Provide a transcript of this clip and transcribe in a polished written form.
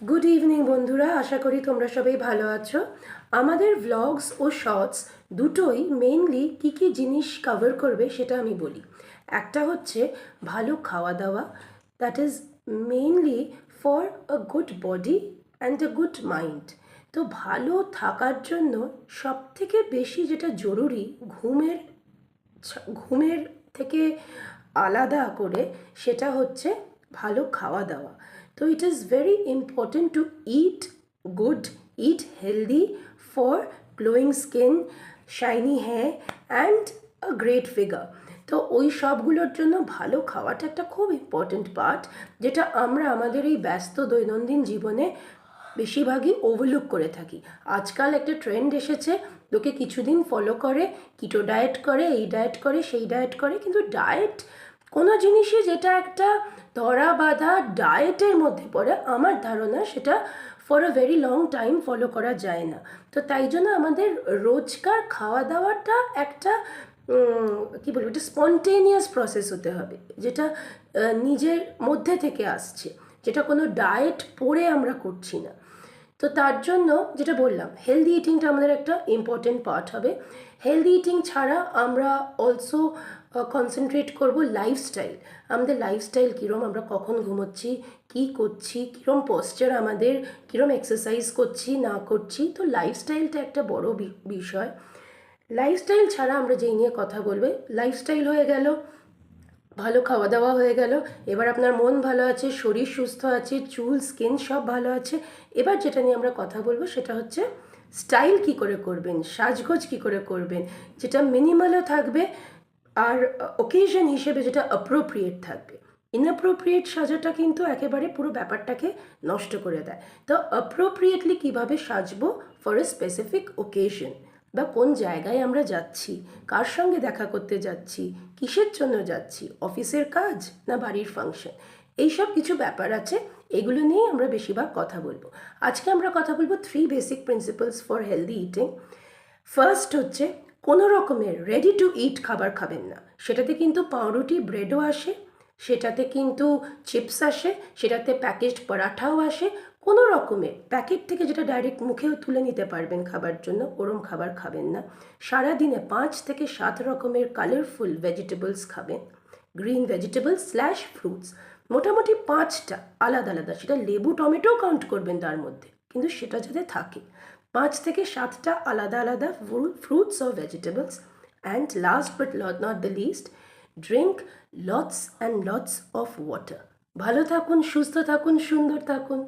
Good evening বন্ধুরা, আশা করি তোমরা সবাই ভালো আছো। আমাদের ভ্লগস ও শর্টস দুটোই মেইনলি কী কী জিনিস কভার করবে সেটা আমি বলি। একটা হচ্ছে ভালো খাওয়া দাওয়া, that is mainly for a good body and a good mind. তো ভালো থাকার জন্য সবথেকে বেশি যেটা জরুরি, ঘুমের থেকে আলাদা করে সেটা হচ্ছে ভালো খাওয়া দাওয়া। তো it is very important to eat good, it healthy for glowing skin, shiny hair and a great figure. তো ওই সবগুলোর জন্য ভালো খাওয়াটা একটা খুব ইম্পর্টেন্ট পার্ট, যেটা আমরা আমাদের এই ব্যস্ত দৈনন্দিন জীবনে বেশিরভাগই ওভারলুক করে থাকি। আজকাল একটা ট্রেন্ড এসেছে, লোকে কিছুদিন ফলো করে, কিটো ডায়েট করে, এই ডায়েট করে, সেই ডায়েট করে, কিন্তু ডায়েট কোনো জিনিসই যেটা একটা ধরা বাঁধা ডায়েটের মধ্যে পড়ে, আমার ধারণা সেটা for a very long time follow করা যায় না। তো তাই জন্য আমাদের রোজকার খাওয়া দাওয়াটা একটা কী বলবো, একটা স্পন্টেনিয়াস প্রসেস হতে হবে, যেটা নিজের মধ্যে থেকে আসছে, যেটা কোনো ডায়েট পড়ে আমরা করছি না। তো তার জন্য যেটা বললাম, হেলদি ইটিংটা আমাদের একটা ইম্পর্টেন্ট পার্ট হবে। হেলদি ইটিং ছাড়া আমরা অলসো কনসেন্ট্রেট করব লাইফস্টাইল। আমাদের লাইফস্টাইল কীরম, আমরা কখন ঘুমোচ্ছি, কী করছি, কীরম পশ্চার আমাদের, কীরম এক্সারসাইজ করছি না করছি। তো লাইফস্টাইলটা একটা বড় বিষয়। লাইফস্টাইল ছাড়া আমরা যেই নিয়ে কথা বলবো, লাইফস্টাইল হয়ে গেল, ভালো খাওয়া দাওয়া হয়ে গেল, এবার আপনার মন ভালো আছে, শরীর সুস্থ আছে, চুল স্কিন সব ভালো আছে। এবার যেটা নিয়ে আমরা কথা বলবো সেটা হচ্ছে স্টাইল কী করে করবেন, সাজগোজ কী করে করবেন, যেটা মিনিমালও থাকবে আর ওকেশন হিসেবে যেটা অ্যাপ্রোপ্রিয়েট থাকবে। ইনঅ্যাপ্রোপ্রিয়েট সাজাটা কিন্তু একেবারে পুরো ব্যাপারটাকে নষ্ট করে দেয়। তো অ্যাপ্রোপ্রিয়েটলি কীভাবে সাজবো ফর এ স্পেসিফিক ওকেশন, বা কোন জায়গায় আমরা যাচ্ছি, কার সঙ্গে দেখা করতে যাচ্ছি, কিসের জন্য যাচ্ছি, অফিসের কাজ না বাড়ির ফাংশন, এইসব কিছু ব্যাপার আছে। এগুলো নিয়েই আমরা বেশিরভাগ কথা বলবো। আজকে আমরা কথা বলবো 3 basic principles for healthy eating. First হচ্ছে, কোনো রকমের রেডি টু ইট খাবার খাবেন না। সেটাতে কিন্তু পাউরুটি ব্রেডও আসে, সেটাতে কিন্তু চিপস আসে, সেটাতে প্যাকেজড পরাঠাও আসে। কোনো রকমের প্যাকেট থেকে যেটা ডাইরেক্ট মুখেও তুলে নিতে পারবেন খাবার জন্য, ওরম খাবার খাবেন না। সারাদিনে 5 থেকে 7 রকমের কালারফুল ভেজিটেবলস খাবেন, গ্রিন ভেজিটেবলস স্ল্যাশ ফ্রুটস, মোটামুটি 5টা আলাদা আলাদা। সেটা লেবু টমেটোও কাউন্ট করবেন তার মধ্যে, কিন্তু সেটা যাতে থাকে। 5 থেকে 7টা আলাদা আলাদা fruits or vegetables. And last but not the least, drink lots and lots of water. ভালো থাকুন, সুস্থ থাকুন, সুন্দর থাকুন।